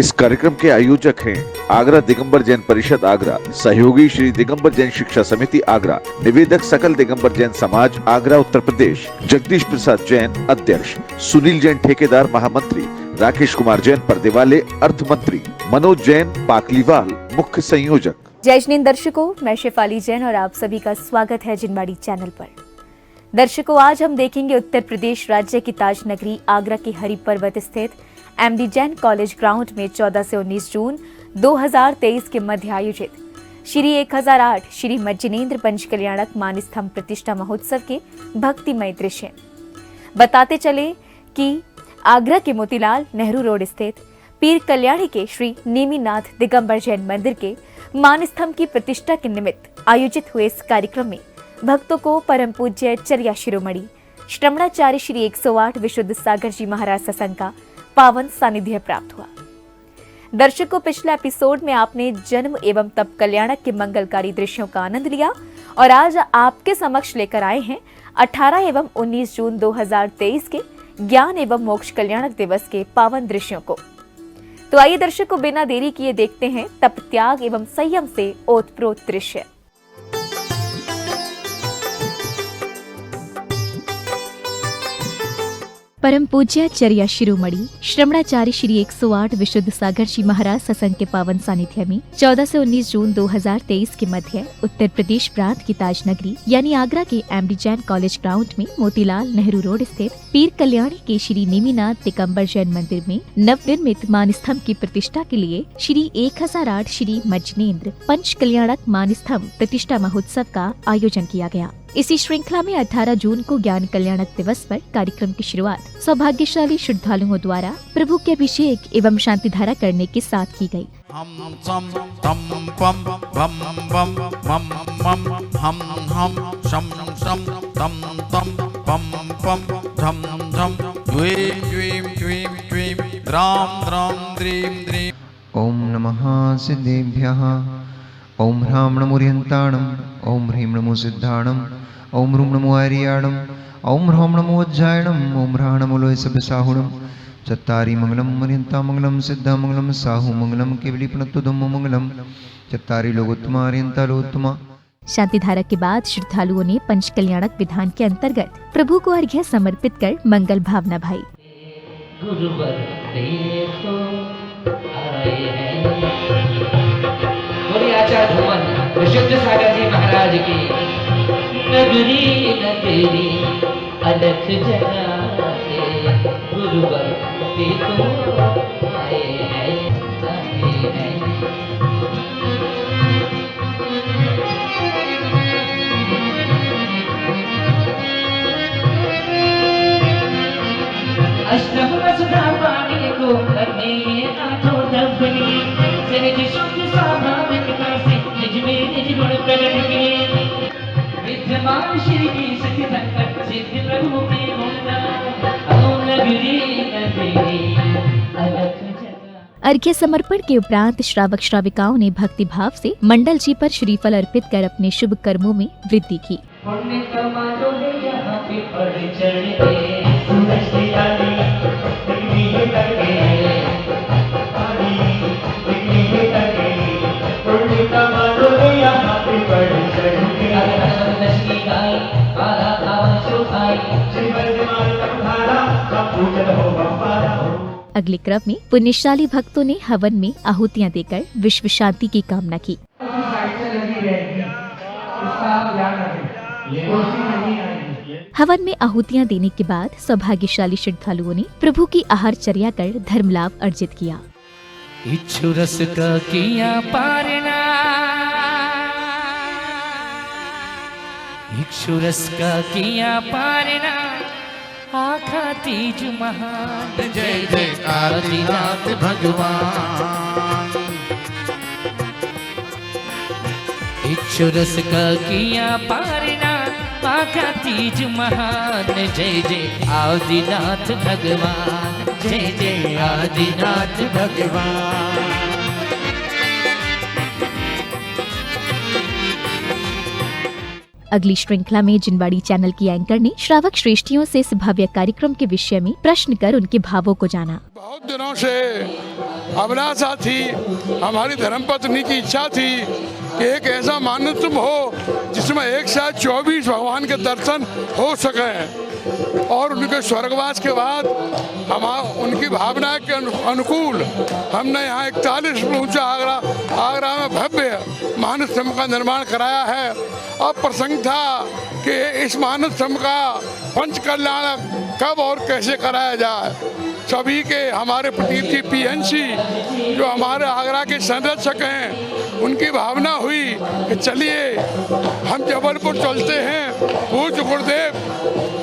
इस कार्यक्रम के आयोजक हैं आगरा दिगंबर जैन परिषद आगरा, सहयोगी श्री दिगंबर जैन शिक्षा समिति आगरा, निवेदक सकल दिगंबर जैन समाज आगरा उत्तर प्रदेश, जगदीश प्रसाद जैन अध्यक्ष, सुनील जैन ठेकेदार महामंत्री, राकेश कुमार जैन पर्देवाले अर्थ मंत्री, मनोज जैन पाकलीवाल मुख्य संयोजक। जय जिनेंद्र दर्शकों, मैं शेफाली जैन और आप सभी का स्वागत है जिनवाड़ी चैनल पर। दर्शकों, आज हम देखेंगे उत्तर प्रदेश राज्य की ताज नगरी आगरा के हरि पर्वत स्थित एमडी जैन कॉलेज ग्राउंड में 14 से 19 जून 2023 के मध्य आयोजित श्री 1008 श्री मज्जिनेंद्र पंच कल्याणक मानस्तंभ प्रतिष्ठा महोत्सव के भक्तिमय दृश्य। बताते चले कि आगरा के मोतीलाल नेहरू रोड स्थित पीर कल्याणी के श्री नेमीनाथ दिगंबर जैन मंदिर के मानस्तंभ की प्रतिष्ठा के निमित्त आयोजित हुए इस कार्यक्रम में भक्तों को परम पूज्य चर्या शिरोमणि श्रमणाचार्य श्री 108 विशुद्ध सागर जी महाराज सत्संग का पावन सानिध्य प्राप्त हुआ। दर्शकों, पिछले एपिसोड में आपने जन्म एवं तप कल्याणक के मंगलकारी दृश्यों का आनंद लिया और आज आपके समक्ष लेकर आए हैं 18 एवं 19 जून 2023 के ज्ञान एवं मोक्ष कल्याणक दिवस के पावन दृश्यों को। तो आइए दर्शकों, बिना देरी किए देखते हैं तप त्याग एवं संयम से ओतप्रोत दृश्य। परम पूज्य चर्या शिरोमणि श्रमणाचार्य श्री 108 विशुद्ध सागर जी महाराज सत्संग के पावन सानिध्य में 14 से 19 जून 2023 के मध्य उत्तर प्रदेश प्रांत की ताज नगरी यानी आगरा के एमडी जैन कॉलेज ग्राउंड में मोतीलाल नेहरू रोड स्थित पीर कल्याणी के श्री नेमीनाथ दिगंबर जैन मंदिर में नवनिर्मित मानस्तंभ की प्रतिष्ठा के लिए श्री 1008 श्री मज्जिनेंद्र पंच कल्याणक मानस्तंभ प्रतिष्ठा महोत्सव का आयोजन किया गया। इसी श्रृंखला में 18 जून को ज्ञान कल्याणक दिवस पर कार्यक्रम की शुरुआत सौभाग्यशाली श्रद्धालुओं द्वारा प्रभु के अभिषेक एवं शांति धारा करने के साथ की गई। ओम नमः सिद्धेभ्यः। ओम ह्रां नमो ह्रियन्ताणम्, ओम ह्रीं नमो सिद्धाणम्, ओम ह्रूं नमो आर्याणम्, ओम ह्रौं नमो वज्रायणम्, ओम ह्रां नमो लोयसभ्यसाहुणम्। चत्तारि मंगलम ह्रियन्तां मंगलम सिद्धा मंगलम साहु मंगलम केवली प्रणतोधम्मो मंगलम। चत्तारि लोकोत्तमा ह्रियन्ता लोकोत्तमा। शांति धारा के बाद श्रद्धालुओं ने पंच कल्याणक विधान के अंतर्गत प्रभु को अर्घ्य समर्पित कर मंगल भावना भाई। गुरुवर देखो आए हैं, बोलिए आचार्य भुवन विशुद्ध सागर जी महाराज की नगरी नगरी अलख जगाते गुरुवर देखो आए हैं, आए हैं। अष्टभुवन सुधा पानी को करने आठों दफनी सहज शुद्ध स्वाभाविकता से निज में निज गुण प्रकट किए। विद्यमान श्री की सखी संकट सिद्ध प्रभु के गुणगान ओम नगरी नगरी अलख जगा। अर्घ्य समर्पण के उपरांत श्रावक श्राविकाओं ने भक्ति भाव से मंडल जी पर श्रीफल अर्पित कर अपने शुभ कर्मों में वृद्धि की। पुण्य कमालो ने यहाँ पे पढ़ चढ़े सूरज की लाली दिखनी है करके आली दिखनी है करके पुण्य कमालो ने यहाँ पे पढ़ चढ़े लक्ष्मी गाय आधा खावन शो खाई श्री वर्धमान तुम्हारा सब पूजन हो बम्बारा हो। अगले क्रम में पुण्यशाली भक्तों ने हवन में आहुतियां देकर विश्व शांति की कामना की। हवन में आहुतियां देने के बाद सौभाग्यशाली श्रद्धालुओं ने प्रभु की आहार चर्या कर धर्म लाभ अर्जित किया। इच्छु रस का किया पारना, इच्छु रस का किया पारना आखा तीज महान जय जय आदिनाथ भगवान। इच्छु रस का किया पारना आखा तीज महान जय जय आदिनाथ भगवान, जय जय आदिनाथ भगवान। अगली श्रृंखला में जिनवाड़ी चैनल की एंकर ने श्रावक श्रेष्ठियों से इस भव्य कार्यक्रम के विषय में प्रश्न कर उनके भावों को जाना। बहुत दिनों से अभिलाषा थी, हमारी धर्मपत्नी की इच्छा थी कि एक ऐसा मानव हो जिसमें एक साथ 24 भगवान के दर्शन हो सके, और उनके स्वर्गवास के बाद हम उनकी भावना के अनुकूल हमने यहाँ 41 फुट ऊंचा आगरा में भव्य मानव स्तंभ का निर्माण कराया है। अब प्रसंग था कि इस मानव स्तंभ का पंच कल्याण कब और कैसे कराया जाए। सभी के हमारे प्रदीप जी PNC जो हमारे आगरा के संरक्षक हैं, उनकी भावना हुई कि चलिए हम जबलपुर चलते हैं, पूज्य गुरुदेव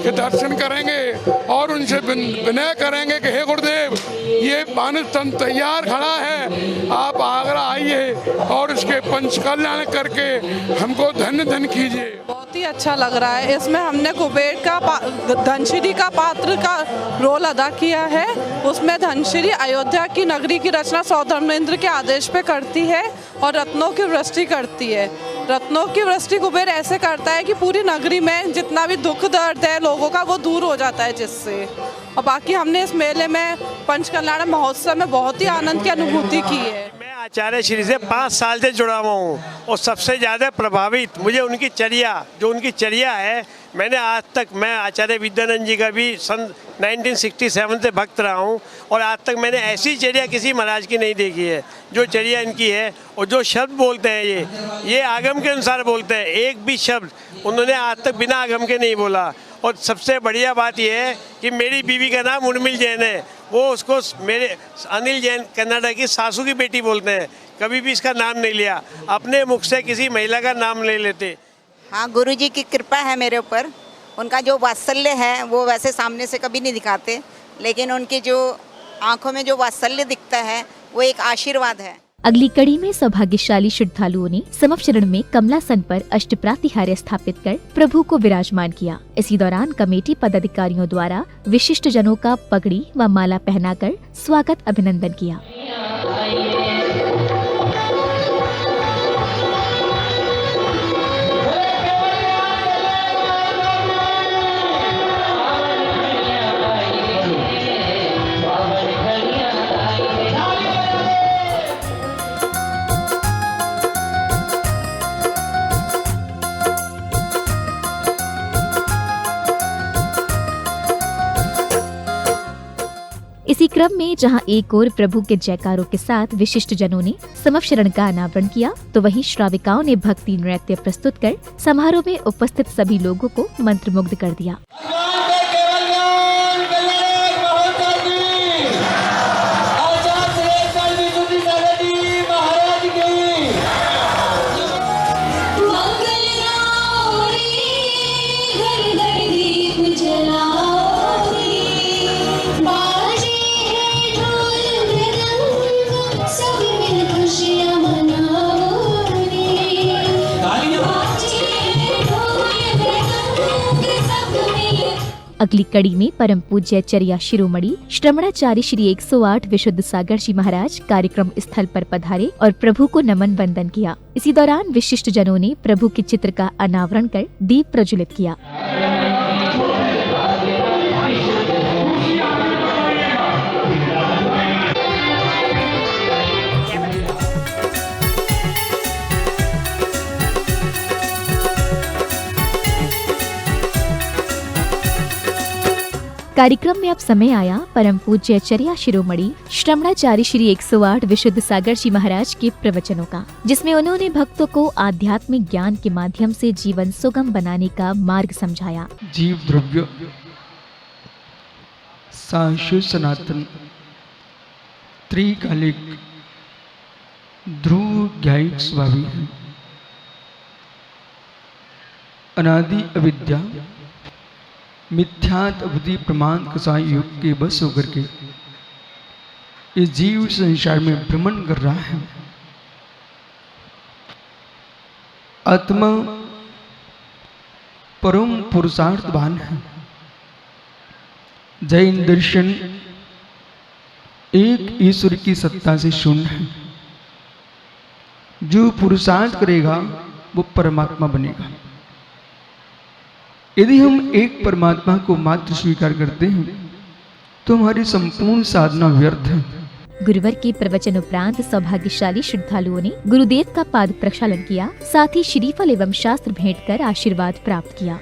के दर्शन करेंगे और उनसे विनय करेंगे कि हे गुरुदेव, ये मानव स्तंभ तैयार खड़ा है, आप आगरा आइए और इसके पंच कल्याण करके हमको धन्य धन्य कीजिए। बहुत ही अच्छा लग रहा है। इसमें हमने कुबेर का धनश्री का पात्र का रोल अदा किया है। उसमें धनश्री अयोध्या की नगरी की रचना सौधर्मेंद्र के आदेश पे करती है और रत्नों की वृष्टि करती है। रत्नों की वृष्टि कुबेर ऐसे करता है कि पूरी नगरी में जितना भी दुख दर्द है लोगों का, वो दूर हो जाता है जिससे। और बाकी हमने इस मेले में पंच कल्याण महोत्सव में बहुत ही आनंद की अनुभूति की है। मैं आचार्य श्री से 5 साल से जुड़ा हुआ हूँ और सबसे ज़्यादा प्रभावित मुझे उनकी चर्या है। मैंने आज तक, मैं आचार्य विद्यानंद जी का भी सन 1967 से भक्त रहा हूँ और आज तक मैंने ऐसी चर्या किसी महाराज की नहीं देखी है जो चर्या इनकी है। और जो शब्द बोलते हैं ये आगम के अनुसार बोलते हैं, एक भी शब्द उन्होंने आज तक बिना आगम के नहीं बोला। और सबसे बढ़िया बात यह है कि मेरी बीवी का नाम उर्मिल जैन है, वो उसको मेरे अनिल जैन कन्नाडा की सासू की बेटी बोलते हैं, कभी भी इसका नाम नहीं लिया, अपने मुख से किसी महिला का नाम नहीं लेते। हाँ, गुरुजी की कृपा है मेरे ऊपर। उनका जो वात्सल्य है वो वैसे सामने से कभी नहीं दिखाते, लेकिन उनकी जो आंखों में जो वात्सल्य दिखता है वो एक आशीर्वाद है। अगली कड़ी में सौभाग्यशाली श्रद्धालुओं ने समवचरण में कमलासन पर अष्टप्रातिहार्य स्थापित कर प्रभु को विराजमान किया। इसी दौरान कमेटी पदाधिकारियों द्वारा विशिष्ट जनों का पगड़ी व माला पहनाकर स्वागत अभिनंदन किया। इसी क्रम में जहां एक ओर प्रभु के जयकारों के साथ विशिष्ट जनों ने समवचरण का अनावरण किया, तो वहीं श्राविकाओं ने भक्ति नृत्य प्रस्तुत कर समारोह में उपस्थित सभी लोगों को मंत्रमुग्ध कर दिया। अगली कड़ी में परम पूज्य चर्या शिरोमणि श्रमणाचार्य श्री 108 विशुद्ध सागर जी महाराज कार्यक्रम स्थल पर पधारे और प्रभु को नमन वंदन किया। इसी दौरान विशिष्ट जनों ने प्रभु के चित्र का अनावरण कर दीप प्रज्वलित किया। कार्यक्रम में अब समय आया परम पूज्य चर्या शिरोमणि श्रमणाचार्य श्री 108 विशुद्ध सागर जी महाराज के प्रवचनों का, जिसमें उन्होंने भक्तों को आध्यात्मिक ज्ञान के माध्यम से जीवन सुगम बनाने का मार्ग समझाया। जीव द्रव्य शाश्वत सनातन त्रिकालिक ध्रुव ज्ञायिक स्वभावी है। अनादि अविद्या मिथ्यात अवधि प्रमाण कसाई युग के बस होकर के ये जीव संसार में भ्रमण कर रहा है। आत्मा परम पुरुषार्थवान है। जैन दर्शन एक ईश्वर की सत्ता से शून्य है। जो पुरुषार्थ करेगा वो परमात्मा बनेगा। यदि हम एक परमात्मा को मात्र स्वीकार करते हैं तो हमारी संपूर्ण साधना व्यर्थ है। गुरुवर के प्रवचन उपरांत सौभाग्यशाली श्रद्धालुओं ने गुरुदेव का पाद प्रक्षालन किया, साथ ही श्रीफल एवं शास्त्र भेंट कर आशीर्वाद प्राप्त किया।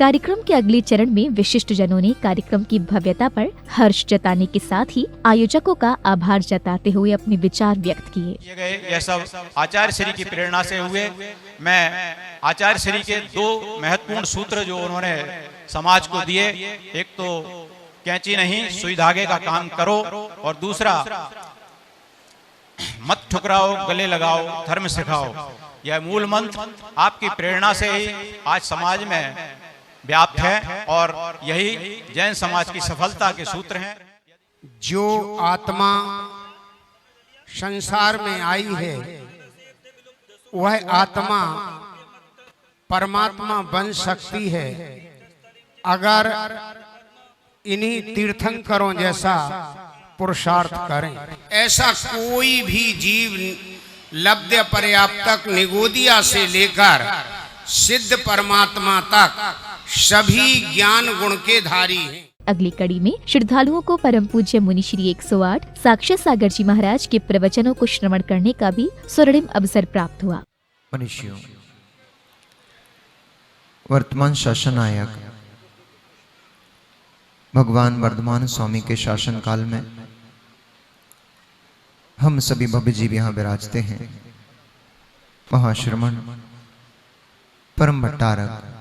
कार्यक्रम के अगले चरण में विशिष्ट जनों ने कार्यक्रम की भव्यता पर हर्ष जताने के साथ ही आयोजकों का आभार जताते हुए अपने विचार व्यक्त किए। यह सब आचार्य श्री की प्रेरणा से हुए। मैं आचार्य श्री के दो महत्वपूर्ण सूत्र जो उन्होंने समाज को दिए, एक तो कैंची नहीं सुई धागे का काम करो, और दूसरा मत ठुकराओ गले लगाओ धर्म सिखाओ। यह मूल मंत्र आपकी प्रेरणा से ही आज समाज में व्याप्त है और यही जैन समाज की सफलता के सूत्र हैं। जो आत्मा संसार में आई है वह आत्मा परमात्मा बन सकती है अगर इन्हीं तीर्थंकरों जैसा पुरुषार्थ करें। ऐसा कोई भी जीव लब्ध पर्याप्तक निगोदिया से लेकर सिद्ध परमात्मा तक सभी ज्ञान गुण के धारी हैं। अगली कड़ी में श्रद्धालुओं को परम पूज्य मुनि श्री 108 साक्षात सागर जी महाराज के प्रवचनों को श्रवण करने का भी स्वर्णिम अवसर प्राप्त हुआ। मनुष्यों, वर्तमान शासन नायक भगवान वर्धमान स्वामी के शासन काल में हम सभी भव्य जीव यहाँ विराजते हैं। महाश्रमण परम भट्टारक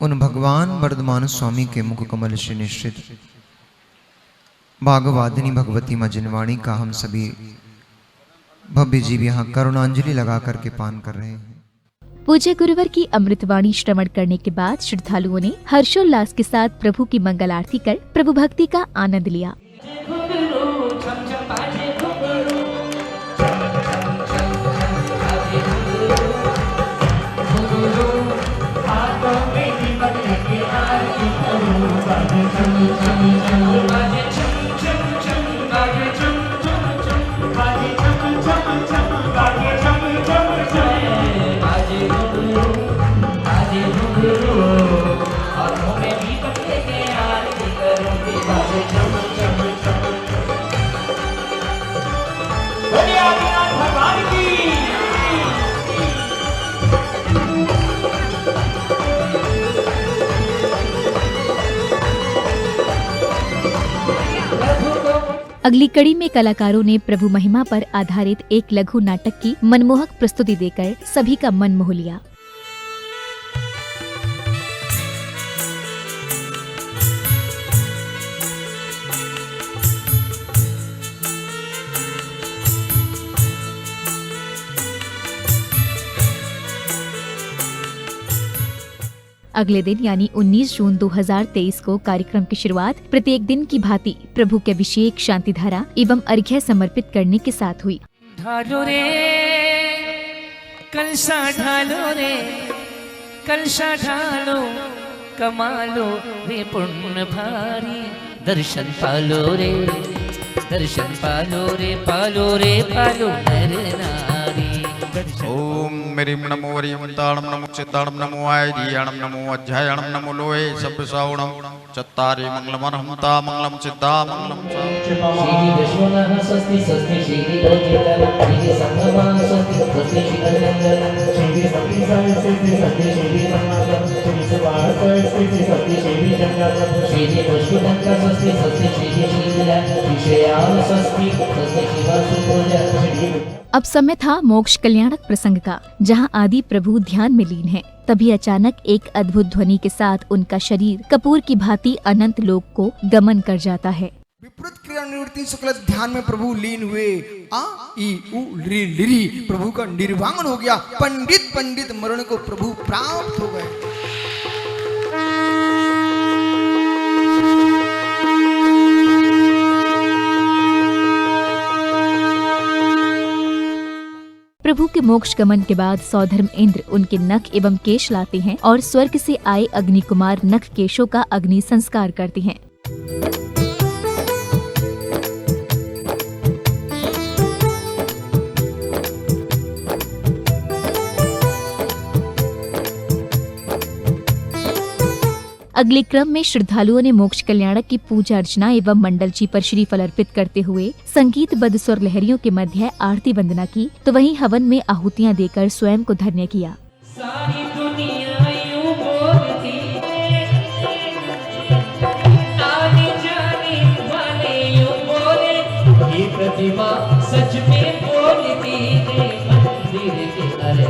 उन भगवान वर्धमान स्वामी के मुख कमल से निश्चित भागवादिनी भगवती मां जिनवाणी का हम सभी भव्य जीव यहाँ करुणांजलि लगा करके पान कर रहे हैं। पूज्य गुरुवर की अमृतवाणी श्रवण करने के बाद श्रद्धालुओं ने हर्षोल्लास के साथ प्रभु की मंगल आरती कर प्रभु भक्ति का आनंद लिया। अगली कड़ी में कलाकारों ने प्रभु महिमा पर आधारित एक लघु नाटक की मनमोहक प्रस्तुति देकर सभी का मन मोह लिया। अगले दिन यानी 19 जून 2023 को कार्यक्रम की शुरुआत प्रत्येक दिन की भांति प्रभु के अभिषेक, शांति धारा एवं अर्घ्य समर्पित करने के साथ हुई। ढालो रे कलशा ढालो रे कलशा ढालो कमालो रे पुण्य भारी दर्शन पालो रे दर्शन पालो रे पालो रे पालो नर नारी। ओम मेरीम नमो वरीम ताणम नमो चित्ताणम नमो आयर्याणम नमो अध्यायणम नमो लोहे सब श्रावणम चत्तारे मंगलमर्हंता मंगलम चित्ता मंगलम श्री विश्वनाथ स्वस्ति स्वस्ति श्री दोजितल श्री संगमान स्वस्ति स्वस्ति श्री नंदन श्री सती स्वस्ति स्वस्ति श्री मंगलम श्री सुभाष स्वस्ति स्वस्ति श्री जगन्नाथ श्री पुष्पदंता स्वस्ति स्वस्ति श्री शीला श्री श्याम स्वस्ति स्वस्ति शिवा सुपूजा श्री। अब समय था मोक्ष कल्याणक प्रसंग का, जहां आदि प्रभु ध्यान में लीन हैं। तभी अचानक एक अद्भुत ध्वनि के साथ उनका शरीर कपूर की भांति अनंत लोक को गमन कर जाता है। विपरीत क्रिया निवृत्ति शुक्ल ध्यान में प्रभु लीन हुए। आ ई उ री लिरी प्रभु का निर्वांगन हो गया। पंडित मरण को प्रभु प्राप्त हो गए। प्रभु के मोक्ष गमन के बाद सौधर्म इंद्र उनके नख एवं केश लाते हैं और स्वर्ग से आए अग्नि कुमार नख केशों का अग्नि संस्कार करते हैं। अगले क्रम में श्रद्धालुओं ने मोक्ष कल्याणक की पूजा अर्चना एवं मंडल जी पर श्रीफल अर्पित करते हुए संगीतबद्ध स्वर लहरियों के मध्य आरती वंदना की, तो वहीं हवन में आहुतियां देकर स्वयं को धन्य किया। सारी दुनिया यूं बोलती है, आने जाने वाले यूं बोले, ये प्रतिभा सच में बोलती है। मंदिर के अरे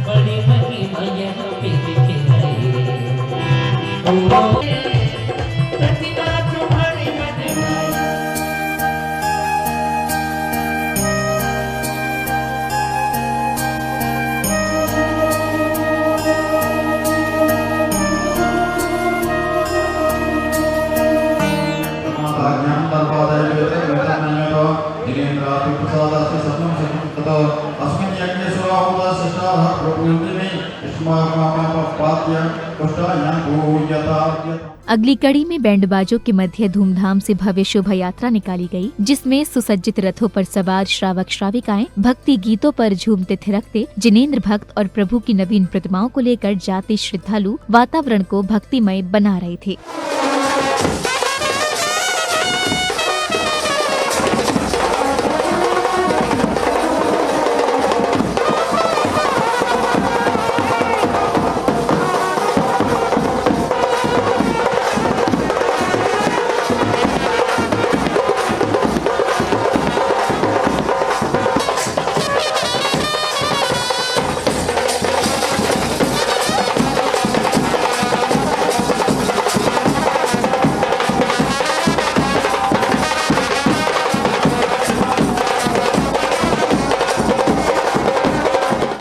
बड़ी महिमा यहाँ पे दिखे प्रतिभा तुम्हारी अगली कड़ी में बैंड बाजों के मध्य धूमधाम से भव्य शोभा यात्रा निकाली गई, जिसमें सुसज्जित रथों पर सवार श्रावक श्राविकाएं भक्ति गीतों पर झूमते थिरकते जिनेंद्र भक्त और प्रभु की नवीन प्रतिमाओं को लेकर जाते श्रद्धालु वातावरण को भक्तिमय बना रहे थे।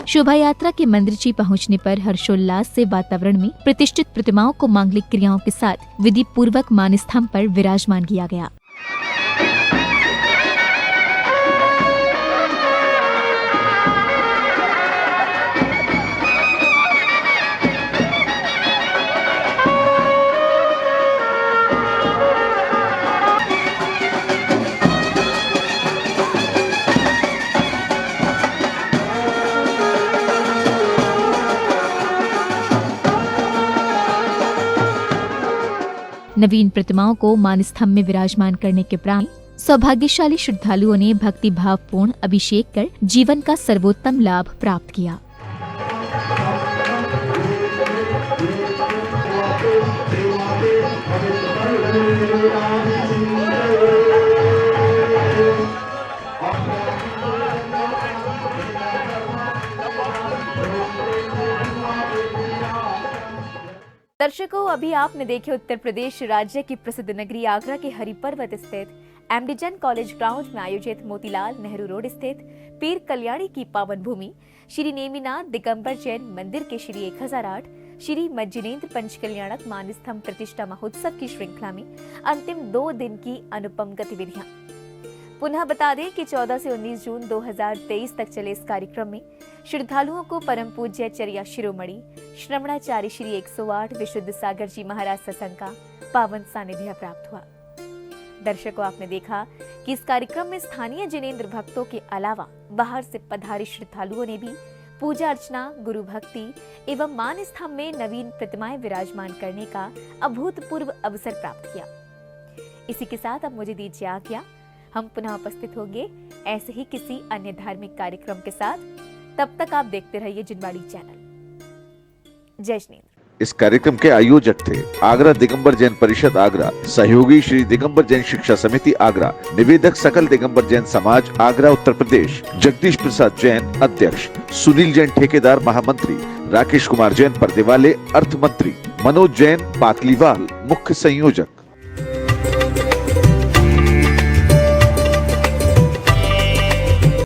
शोभा यात्रा के मंदिरची पहुंचने पर हर्षोल्लास से वातावरण में प्रतिष्ठित प्रतिमाओं को मांगलिक क्रियाओं के साथ विधि पूर्वक मानस्तंभ पर विराजमान किया गया। नवीन प्रतिमाओं को मानस्तंभ में विराजमान करने के उपरांत सौभाग्यशाली श्रद्धालुओं ने भक्ति भावपूर्ण अभिषेक कर जीवन का सर्वोत्तम लाभ प्राप्त किया। दर्शकों, अभी आपने देखे उत्तर प्रदेश राज्य की प्रसिद्ध नगरी आगरा के हरिपर्वत स्थित एमडी जैन कॉलेज ग्राउंड में आयोजित मोतीलाल नेहरू रोड स्थित पीर कल्याणी की पावन भूमि श्री नेमिनाथ दिगंबर जैन मंदिर के श्री 1008 श्री मज्जिनेन्द्र पंच कल्याणक मानस्तंभ प्रतिष्ठा महोत्सव की श्रृंखला में अंतिम 2 दिन की अनुपम गतिविधियां। पुनः बता दें कि 14 से 19 जून 2023 तक चले इस कार्यक्रम में श्रद्धालुओं को परम पूज्य चर्या शिरोमणि श्रमणाचार्य श्री 108 विशुद्ध सागर जी महाराज सत्संग का पावन सानिध्य प्राप्त हुआ। दर्शकों, आपने देखा कि इस कार्यक्रम में स्थानीय जिनेंद्र भक्तों के अलावा बाहर से पधारे श्रद्धालुओं ने भी पूजा अर्चना, गुरु भक्ति एवं मान स्तंभ में नवीन प्रतिमाएं विराजमान करने का अभूतपूर्व अवसर प्राप्त किया। इसी के साथ अब मुझे दीजिए आज्ञा। हम पुनः उपस्थित होंगे ऐसे ही किसी अन्य धार्मिक कार्यक्रम के साथ। तब तक आप देखते रहिए जिनवाड़ी चैनल। जय जिनेंद्र। इस कार्यक्रम के आयोजक थे आगरा दिगंबर जैन परिषद आगरा, सहयोगी श्री दिगंबर जैन शिक्षा समिति आगरा, निवेदक सकल दिगंबर जैन समाज आगरा उत्तर प्रदेश, जगदीश प्रसाद जैन अध्यक्ष, सुनील जैन ठेकेदार महामंत्री, राकेश कुमार जैन पर्दे वाले अर्थ मंत्री, मनोज जैन पातलीवाल मुख्य संयोजक।